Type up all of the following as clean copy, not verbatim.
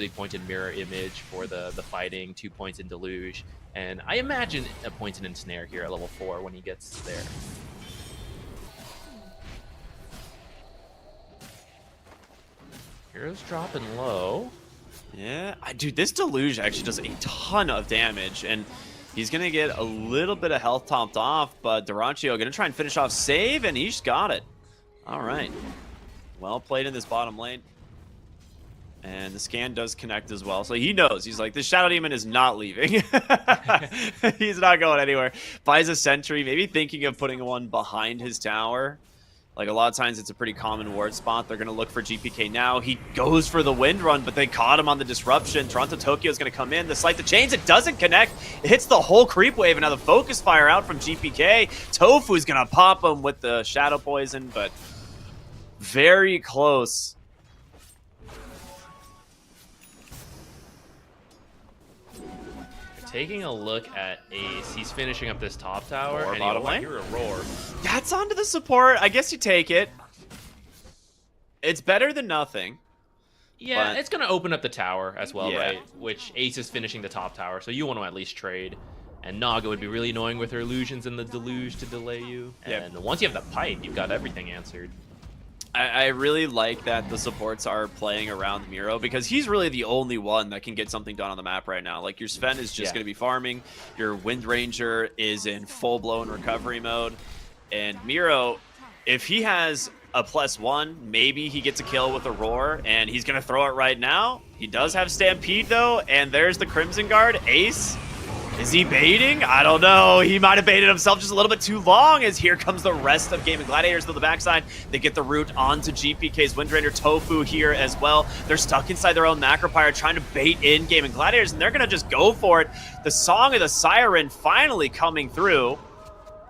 pointed mirror image for the fighting, 2 points in Deluge, and I imagine a pointed ensnare here at level 4 when he gets there. Heroes dropping low. Yeah, dude, this Deluge actually does a ton of damage, and he's going to get a little bit of health topped off, but Durancio going to try and finish off save, and he's got it. All right. Well played in this bottom lane. And the scan does connect as well, so he knows. He's like, this Shadow Demon is not leaving. He's not going anywhere. Buys a sentry, maybe thinking of putting one behind his tower. Like, a lot of times it's a pretty common ward spot. They're going to look for GPK now. He goes for the wind run, but they caught him on the disruption. Toronto Tokyo is going to come in. The Slight the Chains, it doesn't connect. It hits the whole creep wave, and now the focus fire out from GPK. Tofu is going to pop him with the Shadow Poison, but very close. Taking a look at Ace, he's finishing up this top tower, Roar and bottom lane. hear a roar. That's onto the support. I guess you take it. It's better than nothing. Yeah, but it's going to open up the tower as well, Yeah. right? Which Ace is finishing the top tower, so you want to at least trade. And Naga would be really annoying with her illusions and the Deluge to delay you. Yep. And once you have the pipe, you've got everything answered. I really like that the supports are playing around Miro, because he's really the only one that can get something done on the map right now. Like, your Sven is just going to be farming. Your Wind Ranger is in full-blown recovery mode. And Miro, if he has a +1, maybe he gets a kill with a Roar, and he's going to throw it right now. He does have Stampede, though, and there's the Crimson Guard. Ace, is he baiting? I don't know. He might have baited himself just a little bit too long, as here comes the rest of Gaimin Gladiators to the backside. They get the route onto GPK's Windrainer. Tofu here as well. They're stuck inside their own Macropyre trying to bait in Gaimin Gladiators, and they're going to just go for it. The Song of the Siren finally coming through,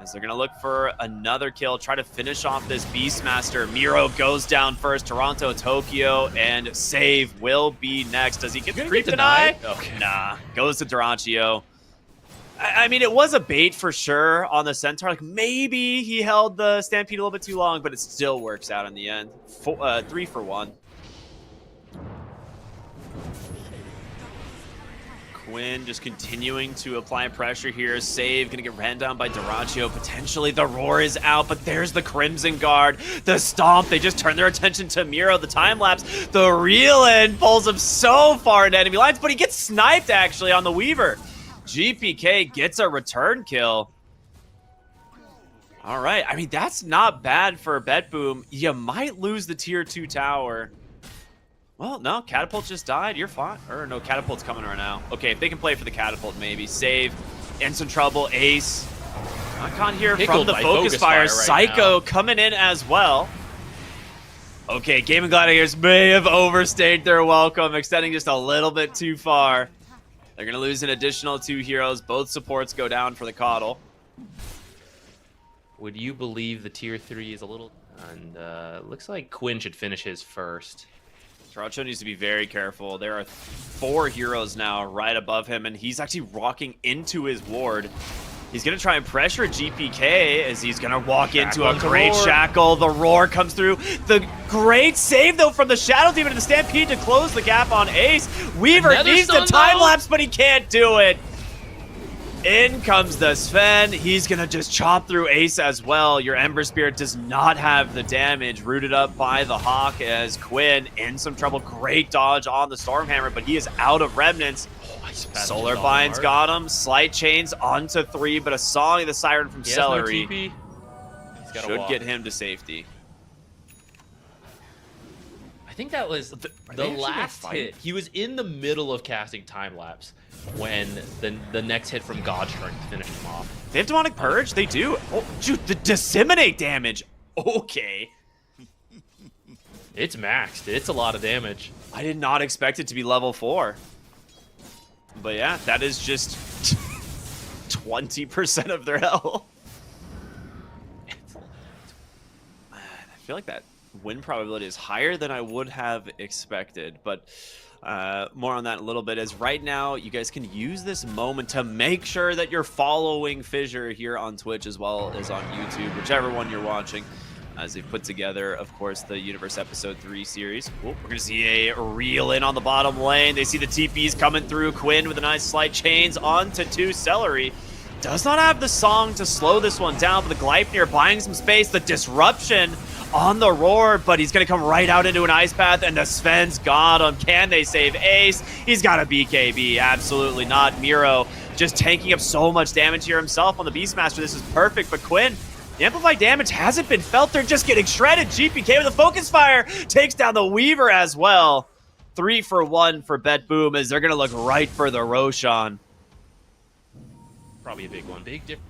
as they're going to look for another kill, try to finish off this Beastmaster. Miro goes down first. Toronto, Tokyo, and save will be next. Does he get the creep deny? Okay. Nah, goes to Durancio. I mean, it was a bait for sure on the Centaur. Like, maybe he held the Stampede a little bit too long, but it still works out in the end. 3 for 1. Quinn just continuing to apply pressure here. Save, gonna get ran down by Durancio. Potentially the Roar is out, but there's the Crimson Guard. The Stomp, they just turn their attention to Miro. The time-lapse, the reel-in pulls him so far into enemy lines, but he gets sniped, actually, on the Weaver. GPK gets a return kill. All right. I mean, that's not bad for Bet Boom. You might lose the tier 2 tower. Well, no. Catapult just died. You're fine. Or no, Catapult's coming right now. Okay, if they can play for the Catapult, maybe. Save. In some trouble. Ace. Icon here Pickled from the by Focus Fire. right Psycho now. coming in as well. Okay, Gaimin Gladiators may have overstayed their welcome, extending just a little bit too far. They're going to lose an additional 2 heroes. Both supports go down for the Coddle. Would you believe the tier 3 is a little... And looks like Quinn should finish his first. Toronto needs to be very careful. There are 4 heroes now right above him, and he's actually walking into his ward. He's going to try and pressure GPK as he's going to walk into a great shackle. The Roar comes through. The great save, though, from the Shadow Demon and the Stampede to close the gap on Ace. Weaver Another needs the stun, time-lapse, but he can't do it. In comes the Sven. He's going to just chop through Ace as well. Your Ember Spirit does not have the damage. Rooted up by the Hawk as Quinn in some trouble. Great dodge on the Stormhammer, but he is out of Remnants. Solar Binds got him. Slight Chains onto 3, but a Song of the Siren from Celery should get him to safety. I think that was the last hit. He was in the middle of casting time-lapse when the next hit from God Strength finished him off. They have Demonic Purge? They do. Oh, shoot, the Disseminate damage. Okay. It's maxed. It's a lot of damage. I did not expect it to be level 4. But yeah, that is just 20% of their health. I feel like that win probability is higher than I would have expected, but more on that in a little bit. As right now, you guys can use this moment to make sure that you're following Fissure here on Twitch as well as on YouTube, whichever one you're watching. as they put together, of course, the Universe Episode 3 series. We're going to see a reel in on the bottom lane. They see the TPs coming through. Quinn with a nice slide chains onto 2 Celery. Does not have the song to slow this one down, but the Gleipnir buying some space. The disruption on the roar, but he's going to come right out into an ice path, and the Sven's got him. Can they save Ace? He's got a BKB. Absolutely not. Miro just tanking up so much damage here himself on the Beastmaster. This is perfect, but Quinn, the amplified damage hasn't been felt. They're just getting shredded. GPK with a focus fire takes down the Weaver as well. 3 for 1 for Bet Boom as they're going to look right for the Roshan. Probably a big one. Big difference.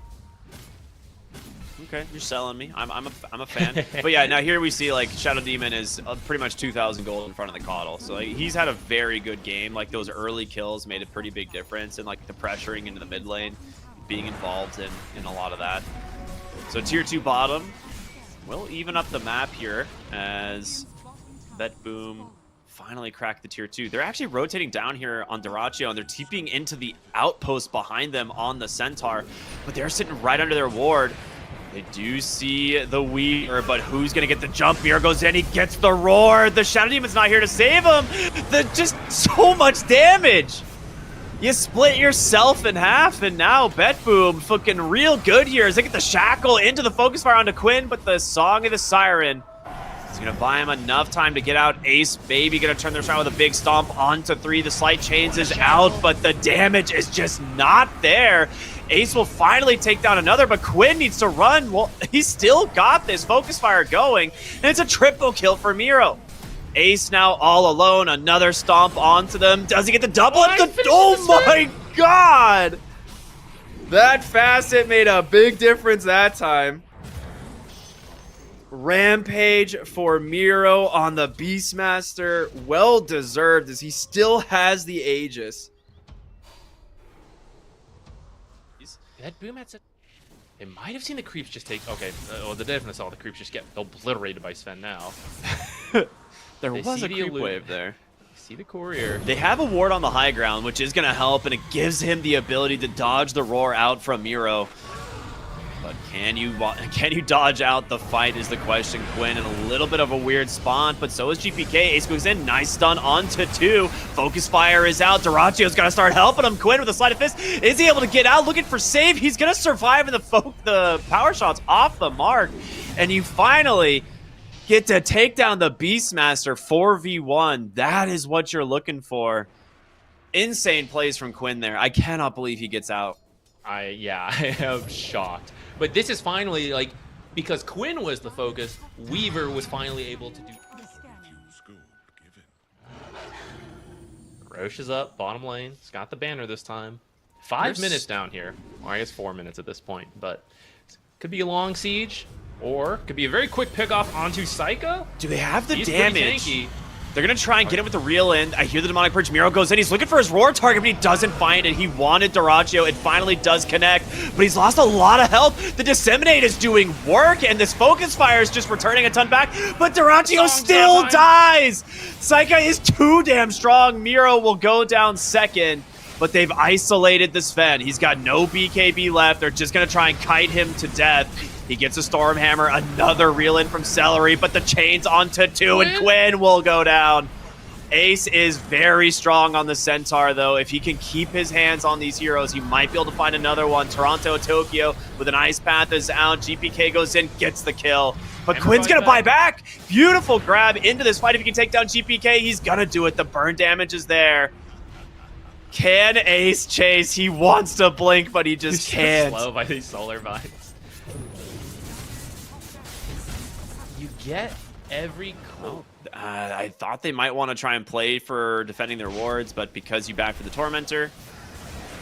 Okay, you're selling me. I'm a fan. But yeah, now here we see like Shadow Demon is pretty much 2,000 gold in front of the Coddle. So like, he's had a very good game. Like those early kills made a pretty big difference, and like the pressuring into the mid lane, being involved in a lot of that. So tier 2 bottom will even up the map here as Bet Boom finally cracked the tier 2. They're actually rotating down here on Dyrachyo, and they're TPing into the outpost behind them on the Centaur, but they're sitting right under their ward. They do see the Weaver, but who's going to get the jump? Miro goes in, he gets the roar. The Shadow Demon's not here to save him. Just so much damage. You split yourself in half, and now Bet Boom fucking real good here as they get the shackle into the focus fire onto Quinn, but the Song of the Siren is going to buy him enough time to get out. Ace Baby going to turn their shot with a big stomp onto 3. The slight chains is out, but the damage is just not there. Ace will finally take down another, but Quinn needs to run. Well, he's still got this focus fire going, and it's a triple kill for Miro. Ace now all alone. Another stomp onto them. Does he get the double? Oh my god! That facet made a big difference that time. Rampage for Miro on the Beastmaster. Well deserved as he still has the Aegis. That Boom had said they might have seen the creeps just take. Okay, well, they definitely saw the creeps just get obliterated by Sven now. There was a creep wave there. See the courier. They have a ward on the high ground, which is going to help, and it gives him the ability to dodge the roar out from Miro. But can you dodge out the fight is the question. Quinn in a little bit of a weird spawn, but so is GPK. Ace goes in, nice stun onto 2. Focus fire is out. Dyrachyo's got to start helping him. Quinn with a sleight of fist. Is he able to get out? Looking for save. He's going to survive, and the power shot's off the mark. And you finally get to take down the Beastmaster 4v1. That is what you're looking for. Insane plays from Quinn there. I cannot believe he gets out. I am shocked. But this is finally, like, because Quinn was the focus, Weaver was finally able to do. Roche is up, bottom lane. He's got the banner this time. 5 minutes down here. Or I guess 4 minutes at this point. But could be a long siege, or could be a very quick pick off onto Psycho. Do they have the He's damage? pretty tanky. They're going to try and get him with the reel in. I hear the Demonic Purge. Miro goes in. He's looking for his roar target, but he doesn't find it. He wanted Dyrachyo. It finally does connect, but he's lost a lot of health. The Disseminate is doing work, and this Focus Fire is just returning a ton back, but Dyrachyo still dies. Psycha is too damn strong. Miro will go down second, but they've isolated the Sven. He's got no BKB left. They're just going to try and kite him to death. He gets a Stormhammer, another reel in from Celery, but the chains onto 2, and Quinn will go down. Ace is very strong on the Centaur, though. If he can keep his hands on these heroes, he might be able to find another one. Toronto, Tokyo with an Ice Path is out. GPK goes in, gets the kill. But Quinn's going to buy back. Beautiful grab into this fight. If he can take down GPK, he's going to do it. The burn damage is there. Can Ace chase? He wants to blink, but he just can't. Slow by these solar vines. You get every call. I thought they might want to try and play for defending their wards, but because you back for the Tormentor,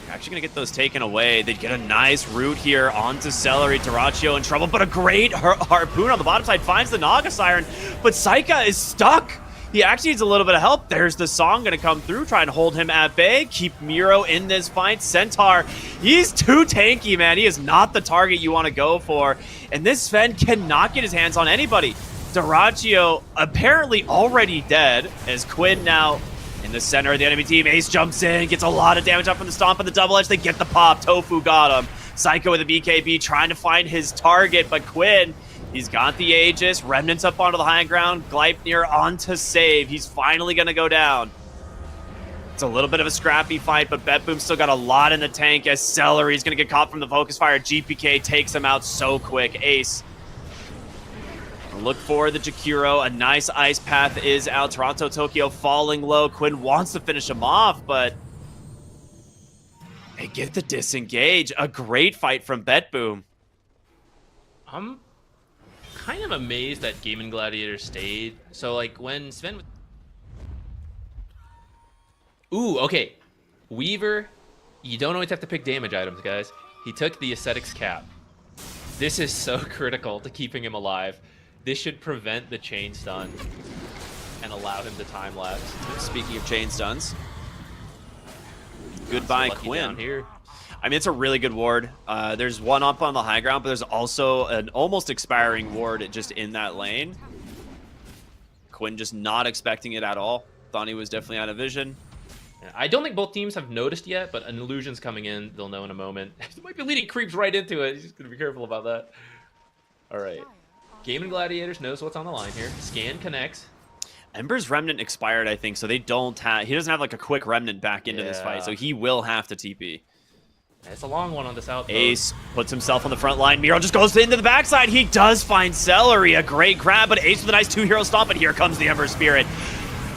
you're actually going to get those taken away. They get a nice route here onto Celery. Dyrachyo in trouble, but a great harpoon on the bottom side finds the Naga Siren, but Psycha is stuck. He actually needs a little bit of help. There's the Song going to come through, try and hold him at bay, keep Miro in this fight. Centaur, he's too tanky, man. He is not the target you want to go for. And this Sven cannot get his hands on anybody. Dyrachyo apparently already dead, as Quinn now in the center of the enemy team. Ace jumps in, gets a lot of damage up from the stomp and the double edge. They get the pop. Tofu got him. Psycho with a BKB trying to find his target, but Quinn, He's got the Aegis. Remnants up onto the high ground. Gleipnir on to save. He's finally going to go down. It's a little bit of a scrappy fight, but BetBoom still got a lot in the tank as Celery's going to get caught from the focus fire. GPK takes him out so quick. Ace. Look for the Jakiro. A nice ice path is out. Toronto Tokyo falling low. Quinn wants to finish him off, but they get the disengage. A great fight from BetBoom. I'm kind of amazed that Gaimin Gladiators stayed. So, like, when Sven... Ooh, okay. Weaver, you don't always have to pick damage items, guys. He took the Ascetics cap. This is so critical to keeping him alive. This should prevent the chain stun and allow him to time lapse. Speaking of chain stuns, goodbye Quinn. Down here. I mean, it's a really good ward. There's one up on the high ground, but there's also an almost expiring ward just in that lane. Quinn just not expecting it at all. Thought he was definitely out of vision. Yeah, I don't think both teams have noticed yet, but an illusion's coming in. They'll know in a moment. They might be leading creeps right into it. He's just going to be careful about that. All right. Gaimin Gladiators knows what's on the line here. Scan connects. Ember's Remnant expired, I think, so they don't have... He doesn't have, like, a quick Remnant back into this fight, so he will have to TP. It's a long one on this outpost. Ace puts himself on the front line. Miro just goes into the backside. He does find Celery. A great grab, but Ace with a nice 2-hero stomp, and here comes the Ember Spirit.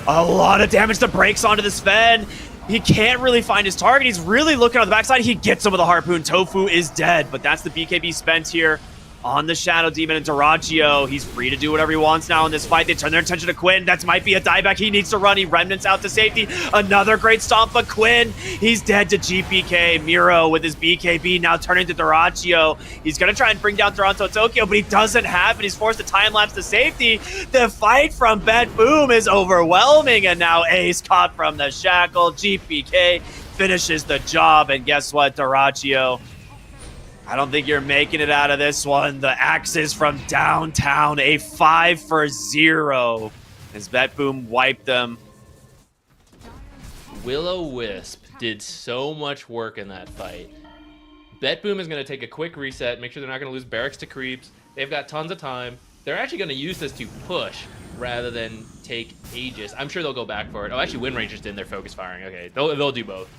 A lot of damage to breaks onto the Sven. He can't really find his target. He's really looking on the backside. He gets him with a harpoon. Tofu is dead, but that's the BKB spent here on the Shadow Demon and Dyrachyo. He's free to do whatever he wants now in this fight. They turn their attention to Quinn. That might be a dieback. He needs to run. He remnants out to safety. Another great stomp, but Quinn, he's dead to GPK. Miro with his BKB now turning to Dyrachyo. He's going to try and bring down Toronto Tokyo, but he doesn't have it. He's forced to time-lapse to safety. The fight from BetBoom is overwhelming, and now Ace caught from the shackle. GPK finishes the job, and guess what, Dyrachyo? I don't think you're making it out of this one. The Axes from downtown, a 5-for-0 as BetBoom wiped them. Will-O-Wisp did so much work in that fight. BetBoom is going to take a quick reset, make sure they're not going to lose barracks to creeps. They've got tons of time. They're actually going to use this to push rather than take Aegis. I'm sure they'll go back for it. Oh, actually, Wind Rangers did their focus firing. Okay, they'll do both.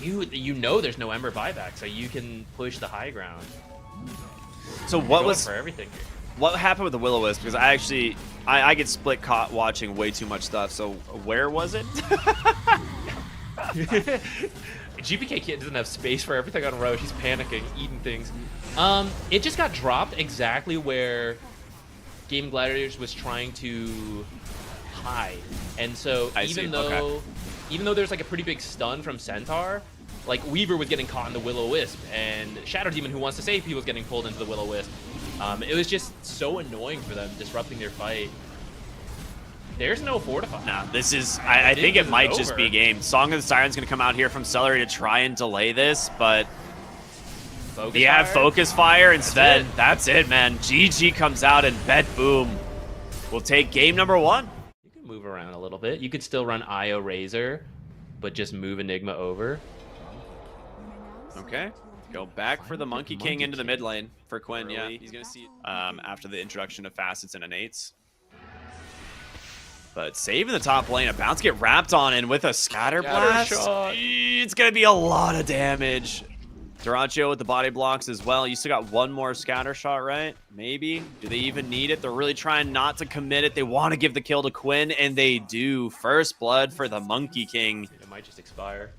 You know there's no Ember buyback, so you can push the high ground. So what was for everything here? What happened with the Will-O-Wisp? Because I get split caught watching way too much stuff. So where was it? GPK doesn't have space for everything on row. She's panicking, eating things. It just got dropped exactly where Gaimin Gladiators was trying to hide, and so even though there's like a pretty big stun from Centaur, like Weaver was getting caught in the Will-O-Wisp, and Shadow Demon, who wants to save people, was getting pulled into the Will-O-Wisp. It was just so annoying for them, disrupting their fight. There's no fortify. Nah, this is... I think it might just be game. Song of the Siren's going to come out here from Celery to try and delay this, but... Focus Fire instead. That's it, man. GG comes out, and BetBoom will take game number 1. You can move around a little bit. You could still run Io Razor, but just move Enigma over. Okay. Go back for the Monkey King into the mid lane for Quinn. Yeah, he's going to see it after the introduction of Facets and Innates. But saving the top lane, about to get wrapped on in with a Scatter Blast. It's going to be a lot of damage. Dyrachyo with the body blocks as well. You still got one more Scatter Shot, right? Maybe. Do they even need it? They're really trying not to commit it. They want to give the kill to Quinn, and they do. First blood for the Monkey King. It might just expire.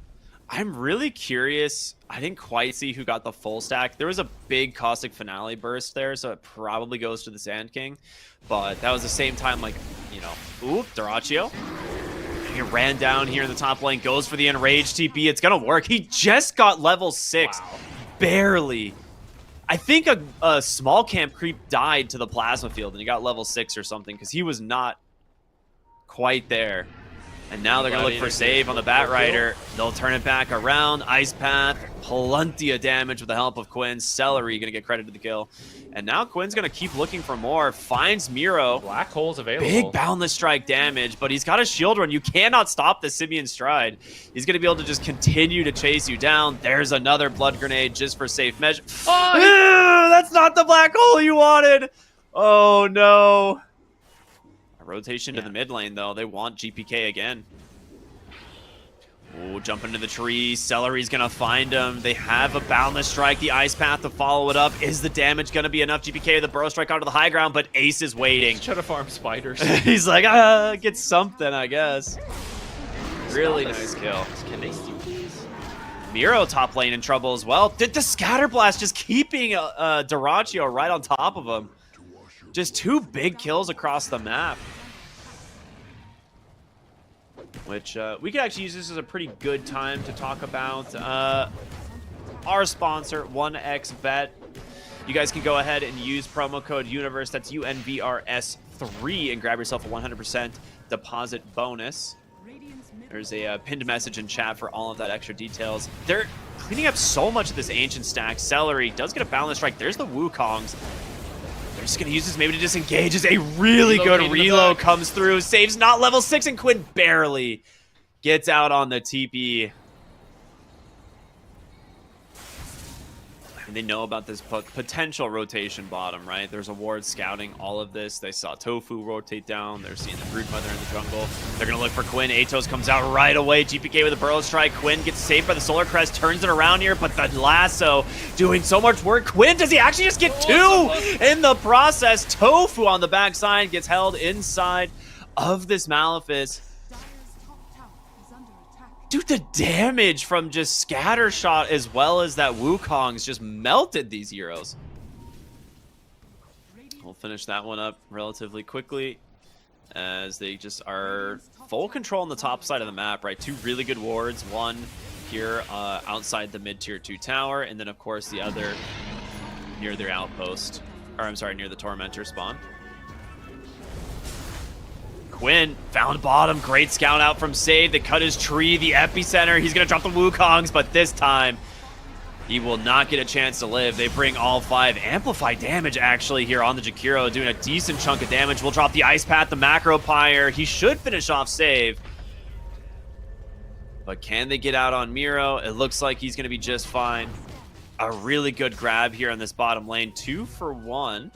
I'm really curious. I didn't quite see who got the full stack. There was a big Caustic Finale burst there, so it probably goes to the Sand King. But that was the same time, like, you know, ooh, Dyrachyo. He ran down here in the top lane, goes for the Enraged TP. It's going to work. He just got level 6. Wow. Barely. I think a small camp creep died to the plasma field, and he got level 6 or something, because he was not quite there. And now they're going to look for save on the Batrider. They'll turn it back around. Ice Path, plenty of damage with the help of Quinn. Celery going to get credit to the kill. And now Quinn's going to keep looking for more. Finds Miro. Black Hole's available. Big Boundless Strike damage, but he's got a shield run. You cannot stop the Simian Stride. He's going to be able to just continue to chase you down. There's another Blood Grenade just for safe measure. Oh, that's not the Black Hole you wanted. Oh, no. A rotation to the mid lane, though. They want GPK again. Oh, jump into the tree. Celery's going to find him. They have a Boundless Strike. The Ice Path to follow it up. Is the damage going to be enough? GPK, the Burrow Strike onto the high ground, but Ace is waiting. He's trying to farm spiders. He's like, get something, I guess. Really nice kill. Can they steal these? Miro top lane in trouble as well. Did the Scatter Blast just keeping Dyrachyo right on top of him? Just 2 big kills across the map. Which we could actually use this as a pretty good time to talk about our sponsor, 1xBet. You guys can go ahead and use promo code UNIVERSE, that's UNVRS3, and grab yourself a 100% deposit bonus. There's a pinned message in chat for all of that extra details. They're cleaning up so much of this ancient stack. Celery does get a Boundless Strike. There's the Wukongs. They're just going to use this maybe to disengage as a really good reload comes through. Saves not level 6, and Quinn barely gets out on the TP. And they know about this potential rotation bottom, right? There's a ward scouting all of this. They saw Tofu rotate down. They're seeing the Broodmother in the jungle. They're going to look for Quinn. Atos comes out right away. GPK with a Burrow Strike. Quinn gets saved by the Solar Crest, turns it around here, but the lasso doing so much work. Quinn, does he actually just get 2 in the process? Tofu on the backside gets held inside of this Malefice. Dude, the damage from just Scatter Shot as well as that Wukong's just melted these heroes. We'll finish that one up relatively quickly as they just are full control on the top side of the map, right? 2 really good wards. One here outside the mid-tier 2 tower, and then, of course, the other near their outpost. Or, I'm sorry, near the Tormentor spawn. Quinn found bottom. Great scout out from Sade. They cut his tree, the epicenter. He's going to drop the Wukongs, but this time he will not get a chance to live. They bring all 5. Amplify damage, actually, here on the Jakiro, doing a decent chunk of damage. We'll drop the Ice Path, the Macro Pyre. He should finish off save. But can they get out on Miro? It looks like he's going to be just fine. A really good grab here on this bottom lane. 2 for 1.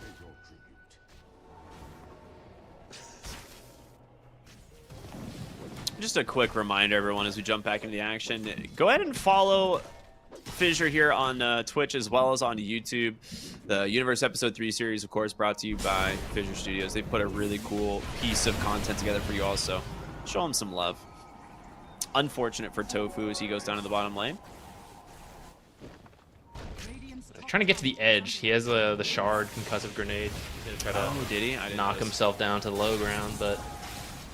Just a quick reminder, everyone, as we jump back into the action, go ahead and follow Fissure here on Twitch as well as on YouTube. The Universe Episode 3 series, of course, brought to you by Fissure Studios. They put a really cool piece of content together for you also. Show them some love. Unfortunate for Tofu as he goes down to the bottom lane. Trying to get to the edge. He has the shard concussive grenade. He's gonna try to did he? I didn't knock notice. himself down to the low ground, but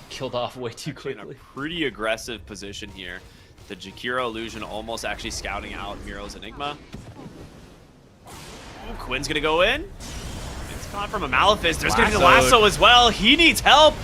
killed off way too quickly. In a pretty aggressive position here. The Jakiro illusion almost actually scouting out Miro's Enigma. Ooh, Quinn's gonna go in. It's caught from a Malefice. There's gonna be the lasso as well. He needs help.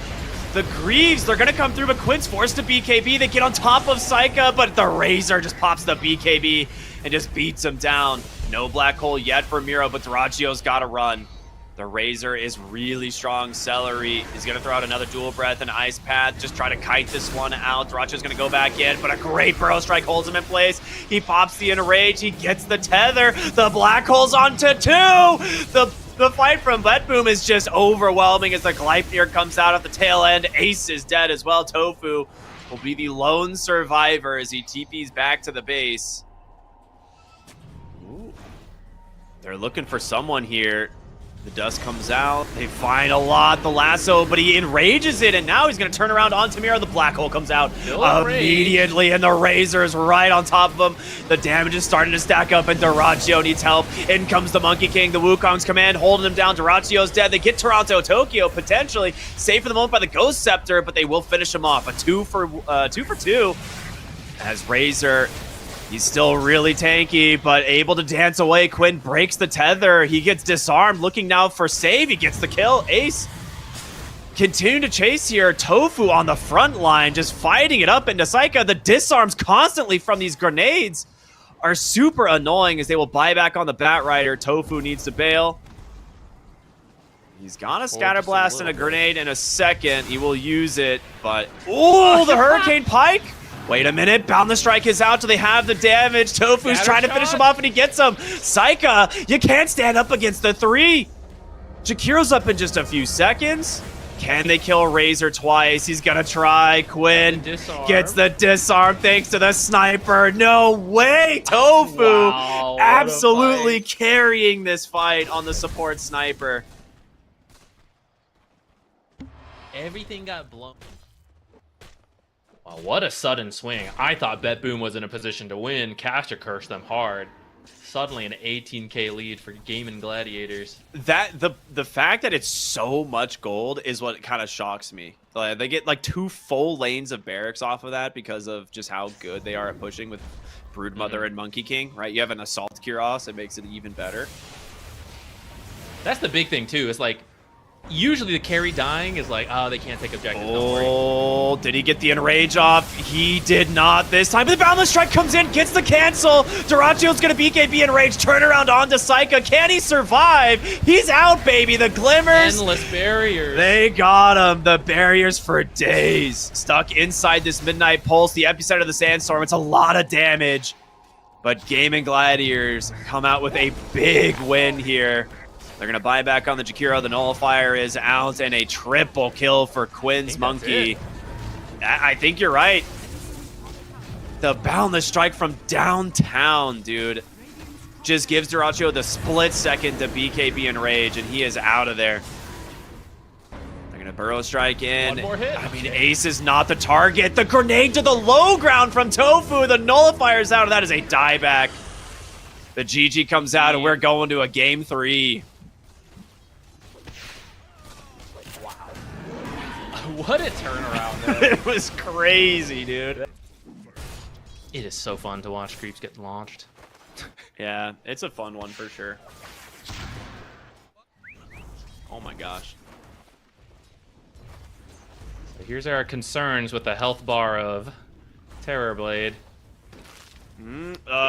The Greaves, they're gonna come through, but Quinn's forced to BKB. They get on top of Psycha, but the Razor just pops the BKB and just beats him down. No Black Hole yet for Miro, but Dyrachyo's gotta run. The Razor is really strong. Celery is going to throw out another Dual Breath and Ice Path. Just try to kite this one out. Dyrachyo's going to go back in, but a great Burrow Strike holds him in place. He pops the Enrage. He gets the Tether. The Black Hole's onto 2. The fight from Betboom is just overwhelming as the Gleipnir comes out at the tail end. Ace is dead as well. Tofu will be the lone survivor as he TPs back to the base. Ooh. They're looking for someone here. The dust comes out. They find a lot. The lasso, but he enrages it, and now he's going to turn around on Miro. The Black Hole comes out immediately, and the Razor is right on top of him. The damage is starting to stack up, and Dyrachyo needs help. In comes the Monkey King. The Wukong's command holding him down. Dyrachyo's dead. They get Toronto Tokyo potentially saved for the moment by the Ghost Scepter, but they will finish him off. A 2 for 2 as Razor. He's still really tanky, but able to dance away. Quinn breaks the tether. He gets disarmed, looking now for save. He gets the kill. Ace continue to chase here. Tofu on the front line, just fighting it up into Saika. The disarms constantly from these grenades are super annoying as they will buy back on the Batrider. Tofu needs to bail. He's gonna scatter blast and a grenade in a second. He will use it, but oh, the Hurricane Pike! Wait a minute, Boundless Strike is out. Do they have the damage? Tofu's trying to finish him off and he gets him. Saika, you can't stand up against the 3. Jakiro's up in just a few seconds. Can they kill Razor twice? He's gonna try. Quinn gets the disarm thanks to the sniper. No way! Tofu absolutely carrying this fight on the support sniper. Everything got blown. Wow, what a sudden swing. I thought Bet Boom was in a position to win. Caster cursed them hard. Suddenly an 18k lead for Gaimin Gladiators. The fact that it's so much gold is what kind of shocks me. Like, they get like 2 full lanes of barracks off of that because of just how good they are at pushing with Broodmother and Monkey King, right? You have an Assault Kyros, it makes it even better. That's the big thing too. It's like usually the carry dying is like, oh, they can't take objectives. Oh, did he get the enrage off? He did not this time. But the Boundless Strike comes in, gets the cancel. Duracio's gonna BKB enrage, turn around onto Saika. Can he survive? He's out, baby. The glimmers. Endless barriers. They got him. The barriers for days. Stuck inside this Midnight Pulse, the epicenter of the Sandstorm. It's a lot of damage. But Gaimin Gladiators come out with a big win here. They're going to buy back on the Jakiro. The Nullifier is out, and a triple kill for Quinn's Monkey. I think you're right. The Boundless Strike from downtown, dude, just gives Duraccio the split second to BKB and Rage, and he is out of there. They're going to Burrow Strike in. One more hit. I mean, Ace is not the target. The grenade to the low ground from Tofu. The Nullifier's out, and that is a dieback. The GG comes out, and we're going to a game 3. What a turnaround there. It was crazy, dude. It is so fun to watch creeps get launched. Yeah, it's a fun one for sure. Oh my gosh. So here's our concerns with the health bar of Terrorblade.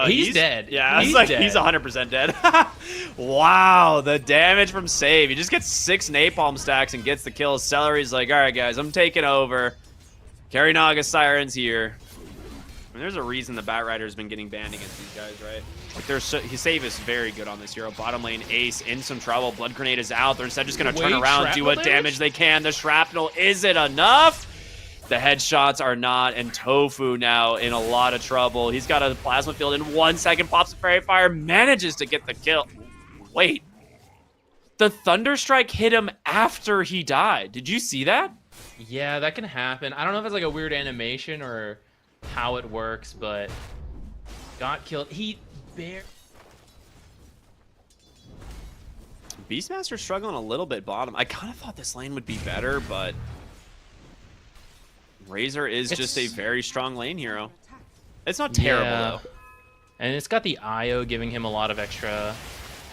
He's dead. Yeah, he's dead. He's 100% dead. Wow, the damage from save. He just gets 6 napalm stacks and gets the kill. Celery's like, all right, guys, I'm taking over. Carry Naga Siren's here. I mean, there's a reason the Batrider's been getting banned against these guys, right? Like, his save is very good on this hero. Bottom lane, Ace in some trouble. Blood Grenade is out. They're instead just going to turn around, do what damage they can. The Shrapnel, is it enough? The headshots are not, and Tofu now in a lot of trouble. He's got a plasma field in 1 second, pops a Fairy Fire, manages to get the kill. Wait. The Thunderstrike hit him after he died. Did you see that? Yeah, that can happen. I don't know if it's like a weird animation or how it works, but got killed. Beastmaster struggling a little bit bottom. I kind of thought this lane would be better, but Razor is just a very strong lane hero. It's not terrible, though. And it's got the IO giving him a lot of extra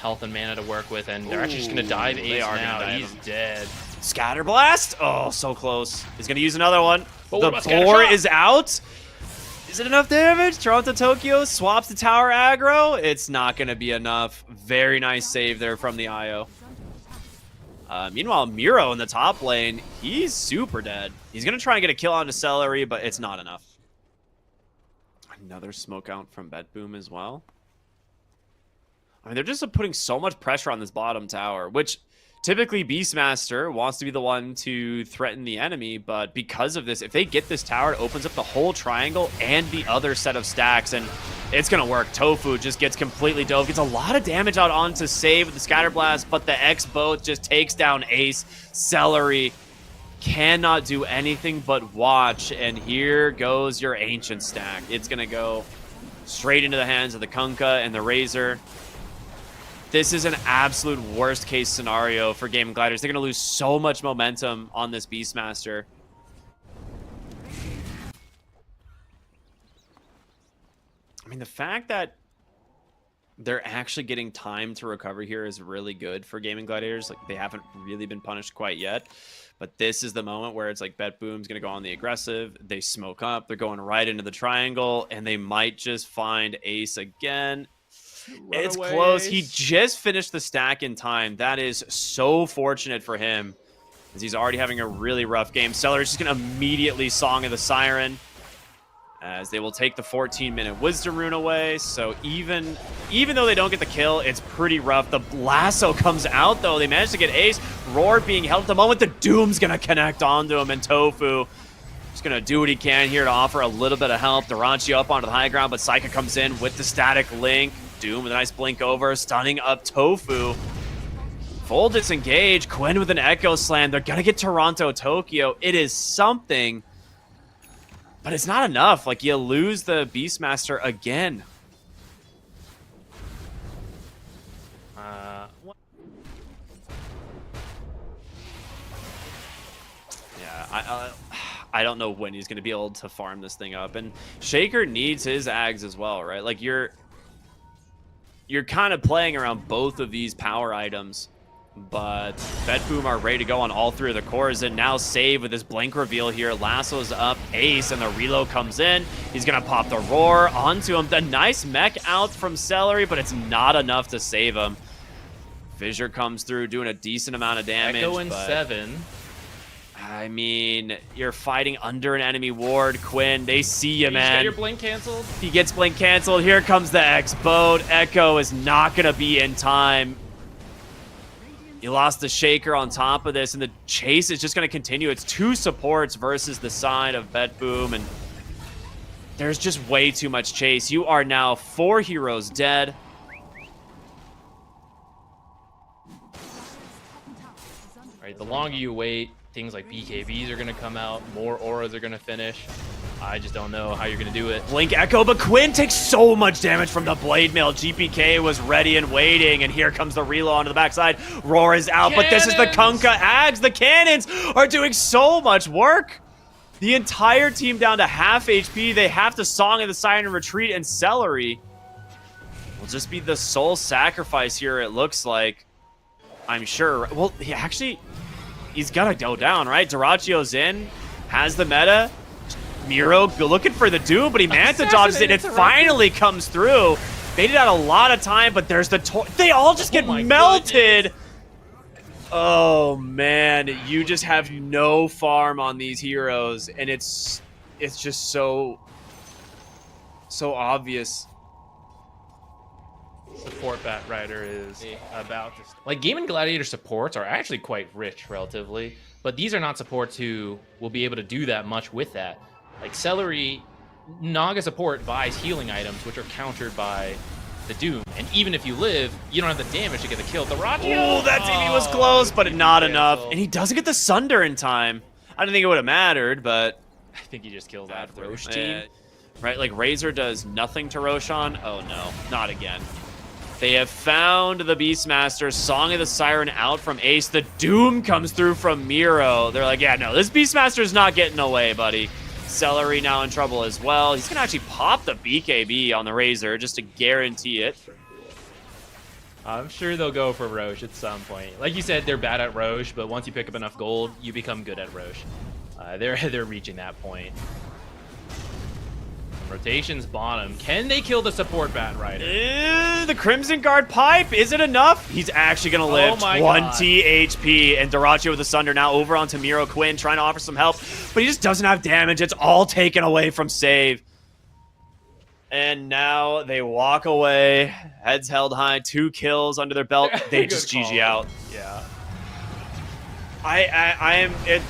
health and mana to work with, and they're actually just going to dive Ace now. He's dead. Scatter Blast? Oh, so close. He's going to use another one. But the 4 is out. Is it enough damage? Toronto Tokyo swaps the tower aggro. It's not going to be enough. Very nice save there from the IO. Meanwhile, Miro in the top lane, he's super dead. He's going to try and get a kill onto Celery, but it's not enough. Another smoke out from Bet Boom as well. I mean, they're just putting so much pressure on this bottom tower, which typically Beastmaster wants to be the one to threaten the enemy, but because of this, if they get this tower, it opens up the whole triangle and the other set of stacks, and it's going to work. Tofu just gets completely dove, gets a lot of damage out onto Save with the Scatter Blast, but the X both just takes down Ace. Celery cannot do anything but watch, and here goes your Ancient stack. It's going to go straight into the hands of the Kunkka and the Razor. This is an absolute worst case scenario for Gaimin Gladiators. They're going to lose so much momentum on this Beastmaster. I mean, the fact that they're actually getting time to recover here is really good for Gaimin Gladiators. Like, they haven't really been punished quite yet. But this is the moment where it's like Bet Boom's going to go on the aggressive. They smoke up. They're going right into the triangle. And they might just find Ace again. It's close. Ace. He just finished the stack in time. That is so fortunate for him, as he's already having a really rough game. Celery's just going to immediately Song of the Siren, as they will take the 14-minute Wisdom Rune away. So even though they don't get the kill, it's pretty rough. The lasso comes out, though. They managed to get Ace. Roar being held at the moment. The Doom's going to connect onto him, and Tofu just going to do what he can here to offer a little bit of help. Durantio up onto the high ground, but Saika comes in with the static link. Doom with a nice blink over, stunning up Tofu. Full disengage. Quinn with an Echo Slam. They're going to get Toronto, Tokyo. It is something, but it's not enough. Like, you lose the Beastmaster again. Yeah, I don't know when he's going to be able to farm this thing up. And Shaker needs his Ags as well, right? Like, you're kind of playing around both of these power items, but Betboom are ready to go on all three of the cores, and now Save with his blink reveal here. Lasso's up, Ace, and the reload comes in. He's going to pop the Roar onto him. The nice mech out from Celery, but it's not enough to save him. Fissure comes through, doing a decent amount of damage. Echo in 7. I mean, you're fighting under an enemy ward. Quinn, they see you, man. You get your blink canceled? He gets blink canceled. Here comes the X-Boat. Echo is not going to be in time. You lost the Shaker on top of this, and the chase is just going to continue. It's 2 supports versus the side of Betboom, and there's just way too much chase. You are now 4 heroes dead. All right, the longer you wait, things like BKBs are going to come out, more auras are going to finish. I just don't know how you're going to do it. Blink Echo, but Quinn takes so much damage from the Blade Mail. GPK was ready and waiting, and here comes the reload onto the backside. Roar is out, but this is the Kunkka Ags. The cannons are doing so much work. The entire team down to half HP. They have to Song of the Siren retreat, and Celery will just be the sole sacrifice here, it looks like. I'm sure. Well, he's gonna go down, right? Duracio's in, has the meta. Miro looking for the Doom, but he Manta dodges it. It finally comes through. They did out a lot of time, but there's the they all just get melted. Goodness. Oh man, you just have no farm on these heroes, and it's just so obvious. Support Bat Rider is about to... Like, Gaimin Gladiator supports are actually quite rich, relatively. But these are not supports who will be able to do that much with that. Like, Celery, Naga support buys healing items, which are countered by the Doom. And even if you live, you don't have the damage to get the kill. The Oh, that TV was close, but not enough. And he doesn't get the Sunder in time. I don't think it would have mattered, but... I think he just kills that Roche team. Right, like, Razor does nothing to Roshan. Oh, no. Not again. They have found the Beastmaster. Song of the Siren out from Ace. The Doom comes through from Miro. They're like, yeah, no, this Beastmaster's not getting away, buddy. Celery now in trouble as well. He's going to actually pop the BKB on the Razor just to guarantee it. I'm sure they'll go for Roche at some point. Like you said, they're bad at Roche, but once you pick up enough gold, you become good at Roche. They're reaching that point. Rotation's bottom. Can they kill the support Bat Rider? The Crimson Guard pipe. Is it enough? He's actually going to live 20 HP. And Duraccio with the Sunder now over onto Miro. Quinn trying to offer some help, but he just doesn't have damage. It's all taken away from Save. And now they walk away. Heads held high. 2 kills under their belt. They just GG out. Yeah.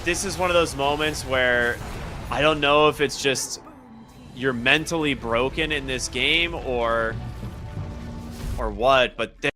This is one of those moments where I don't know if it's just you're mentally broken in this game or what, but